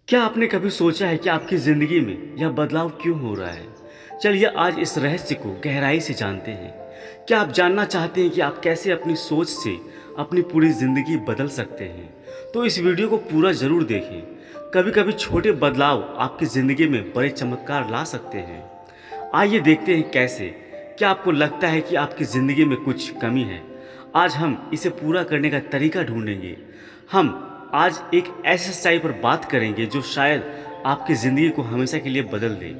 क्या आपने कभी सोचा है कि आपकी ज़िंदगी में यह बदलाव क्यों हो रहा है? चलिए आज इस रहस्य को गहराई से जानते हैं। क्या आप जानना चाहते हैं कि आप कैसे अपनी सोच से अपनी पूरी ज़िंदगी बदल सकते हैं? तो इस वीडियो को पूरा ज़रूर देखें। कभी कभी छोटे बदलाव आपकी ज़िंदगी में बड़े चमत्कार ला सकते हैं। आइए देखते हैं कैसे। क्या आपको लगता है कि आपकी ज़िंदगी में कुछ कमी है? आज हम इसे पूरा करने का तरीका ढूंढेंगे। हम आज एक ऐसे सच्चाई पर बात करेंगे जो शायद आपकी ज़िंदगी को हमेशा के लिए बदल दे।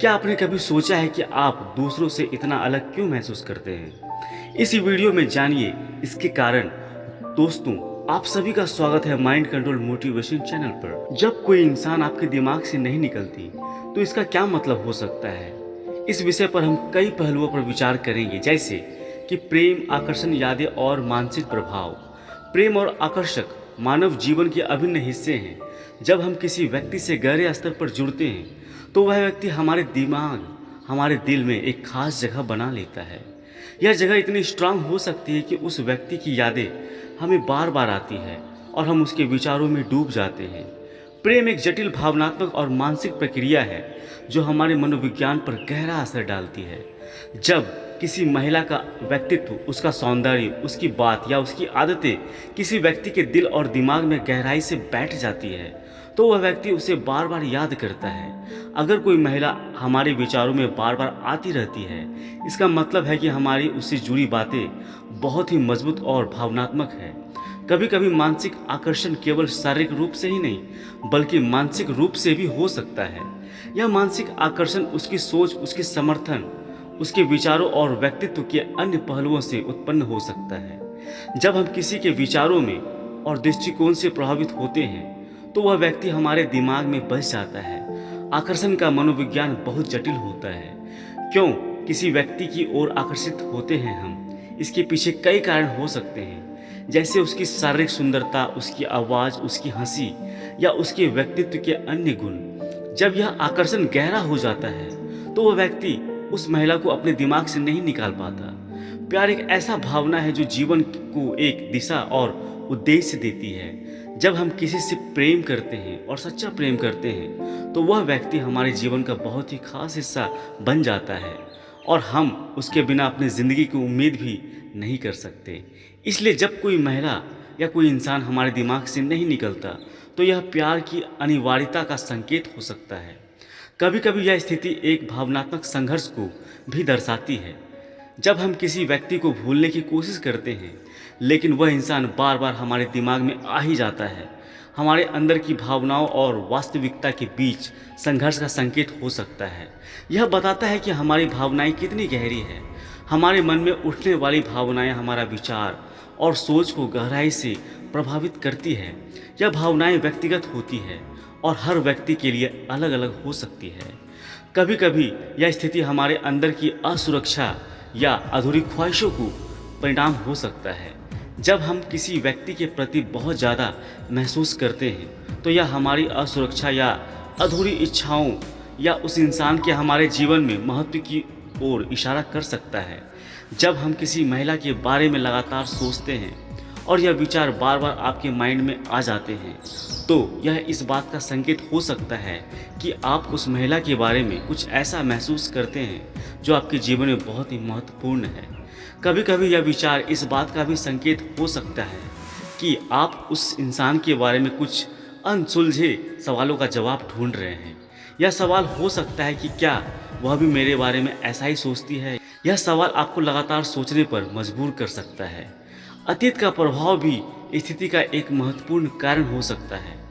क्या आपने कभी सोचा है कि आप दूसरों से इतना अलग क्यों महसूस करते हैं? इस वीडियो में जानिए इसके कारण। दोस्तों, आप सभी का स्वागत है माइंड कंट्रोल मोटिवेशन चैनल पर। जब कोई इंसान आपके दिमाग से नहीं निकलती तो इसका क्या मतलब हो सकता है? इस विषय पर हम कई पहलुओं पर विचार करेंगे, जैसे कि प्रेम, आकर्षण, यादें और मानसिक प्रभाव। प्रेम और आकर्षक मानव जीवन के अभिन्न हिस्से हैं। जब हम किसी व्यक्ति से गहरे स्तर पर जुड़ते हैं तो वह व्यक्ति हमारे दिमाग, हमारे दिल में एक खास जगह बना लेता है। यह जगह इतनी स्ट्रांग हो सकती है कि उस व्यक्ति की यादें हमें बार बार आती है और हम उसके विचारों में डूब जाते हैं। प्रेम एक जटिल भावनात्मक और मानसिक प्रक्रिया है जो हमारे मनोविज्ञान पर गहरा असर डालती है। जब किसी महिला का व्यक्तित्व, उसका सौंदर्य, उसकी बात या उसकी आदतें किसी व्यक्ति के दिल और दिमाग में गहराई से बैठ जाती है तो वह व्यक्ति उसे बार बार याद करता है। अगर कोई महिला हमारे विचारों में बार बार आती रहती है, इसका मतलब है कि हमारी उससे जुड़ी बातें बहुत ही मजबूत और भावनात्मक है। कभी कभी मानसिक आकर्षण केवल शारीरिक रूप से ही नहीं बल्कि मानसिक रूप से भी हो सकता है। यह मानसिक आकर्षण उसकी सोच, उसकी समर्थन, उसके विचारों और व्यक्तित्व के अन्य पहलुओं से उत्पन्न हो सकता है। जब हम किसी के विचारों में और दृष्टिकोण से प्रभावित होते हैं तो वह व्यक्ति हमारे दिमाग में बस जाता है। आकर्षण का मनोविज्ञान बहुत जटिल होता है। क्यों किसी व्यक्ति की ओर आकर्षित होते हैं हम? इसके पीछे कई कारण हो सकते हैं, जैसे उसकी शारीरिक सुंदरता, उसकी आवाज़, उसकी हंसी या उसके व्यक्तित्व के अन्य गुण। जब यह आकर्षण गहरा हो जाता है तो वह व्यक्ति उस महिला को अपने दिमाग से नहीं निकाल पाता। प्यार एक ऐसा भावना है जो जीवन को एक दिशा और उद्देश्य देती है। जब हम किसी से प्रेम करते हैं और सच्चा प्रेम करते हैं तो वह व्यक्ति हमारे जीवन का बहुत ही खास हिस्सा बन जाता है और हम उसके बिना अपनी ज़िंदगी की उम्मीद भी नहीं कर सकते। इसलिए जब कोई महिला या कोई इंसान हमारे दिमाग से नहीं निकलता तो यह प्यार की अनिवार्यता का संकेत हो सकता है। कभी कभी यह स्थिति एक भावनात्मक संघर्ष को भी दर्शाती है। जब हम किसी व्यक्ति को भूलने की कोशिश करते हैं लेकिन वह इंसान बार बार हमारे दिमाग में आ ही जाता है, हमारे अंदर की भावनाओं और वास्तविकता के बीच संघर्ष का संकेत हो सकता है। यह बताता है कि हमारी भावनाएं कितनी गहरी है। हमारे मन में उठने वाली भावनाएं हमारा विचार और सोच को गहराई से प्रभावित करती है। यह भावनाएं व्यक्तिगत होती है और हर व्यक्ति के लिए अलग अलग हो सकती है। कभी कभी यह स्थिति हमारे अंदर की असुरक्षा या अधूरी ख्वाहिशों को परिणाम हो सकता है। जब हम किसी व्यक्ति के प्रति बहुत ज़्यादा महसूस करते हैं तो यह हमारी असुरक्षा या अधूरी इच्छाओं या उस इंसान के हमारे जीवन में महत्व की ओर इशारा कर सकता है। जब हम किसी महिला के बारे में लगातार सोचते हैं और यह विचार बार बार आपके माइंड में आ जाते हैं तो यह इस बात का संकेत हो सकता है कि आप उस महिला के बारे में कुछ ऐसा महसूस करते हैं जो आपके जीवन में बहुत ही महत्वपूर्ण है। कभी कभी यह विचार इस बात का भी संकेत हो सकता है कि आप उस इंसान के बारे में कुछ अनसुलझे सवालों का जवाब ढूंढ रहे हैं। यह सवाल हो सकता है कि क्या वह भी मेरे बारे में ऐसा ही सोचती है। यह सवाल आपको लगातार सोचने पर मजबूर कर सकता है। अतीत का प्रभाव भी स्थिति का एक महत्वपूर्ण कारण हो सकता है।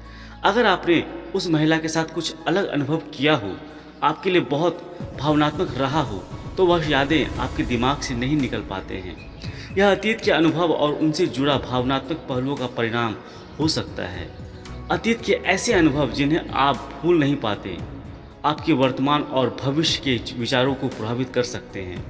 अगर आपने उस महिला के साथ कुछ अलग अनुभव किया हो, आपके लिए बहुत भावनात्मक रहा हो, तो वह यादें आपके दिमाग से नहीं निकल पाते हैं। यह अतीत के अनुभव और उनसे जुड़ा भावनात्मक पहलुओं का परिणाम हो सकता है। अतीत के ऐसे अनुभव जिन्हें आप भूल नहीं पाते, आपके वर्तमान और भविष्य के विचारों को प्रभावित कर सकते हैं।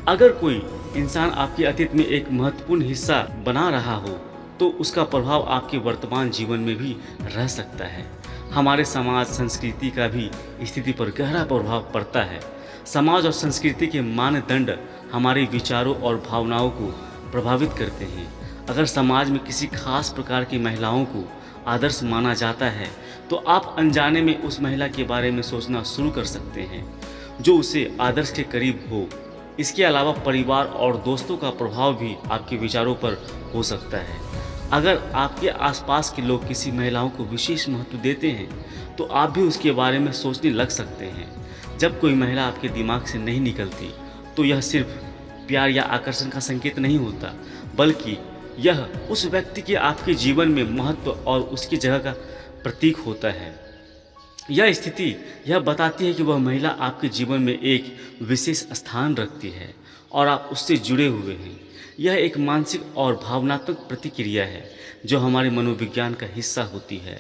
अगर कोई इंसान आपके अतीत में एक महत्वपूर्ण हिस्सा बना रहा हो तो उसका प्रभाव आपके वर्तमान जीवन में भी रह सकता है। हमारे समाज, संस्कृति का भी स्थिति पर गहरा प्रभाव पड़ता है। समाज और संस्कृति के मानदंड हमारे विचारों और भावनाओं को प्रभावित करते हैं। अगर समाज में किसी खास प्रकार की महिलाओं को आदर्श माना जाता है तो आप अनजाने में उस महिला के बारे में सोचना शुरू कर सकते हैं जो उसे आदर्श के करीब हो। इसके अलावा परिवार और दोस्तों का प्रभाव भी आपके विचारों पर हो सकता है। अगर आपके आसपास के लोग किसी महिलाओं को विशेष महत्व देते हैं तो आप भी उसके बारे में सोचने लग सकते हैं। जब कोई महिला आपके दिमाग से नहीं निकलती तो यह सिर्फ प्यार या आकर्षण का संकेत नहीं होता, बल्कि यह उस व्यक्ति के आपके जीवन में महत्व और उसकी जगह का प्रतीक होता है। यह स्थिति यह बताती है कि वह महिला आपके जीवन में एक विशेष स्थान रखती है और आप उससे जुड़े हुए हैं। यह एक मानसिक और भावनात्मक प्रतिक्रिया है जो हमारे मनोविज्ञान का हिस्सा होती है।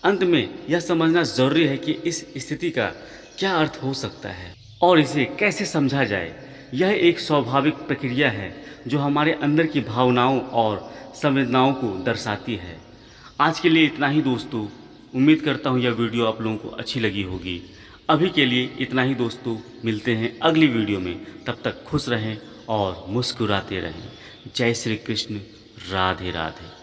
अंत में यह समझना ज़रूरी है कि इस स्थिति का क्या अर्थ हो सकता है और इसे कैसे समझा जाए। यह एक स्वाभाविक प्रक्रिया है जो हमारे अंदर की भावनाओं और संवेदनाओं को दर्शाती है। आज के लिए इतना ही दोस्तों। उम्मीद करता हूँ यह वीडियो आप लोगों को अच्छी लगी होगी। अभी के लिए इतना ही दोस्तों, मिलते हैं अगली वीडियो में। तब तक खुश रहें और मुस्कुराते रहें। जय श्री कृष्ण। राधे राधे।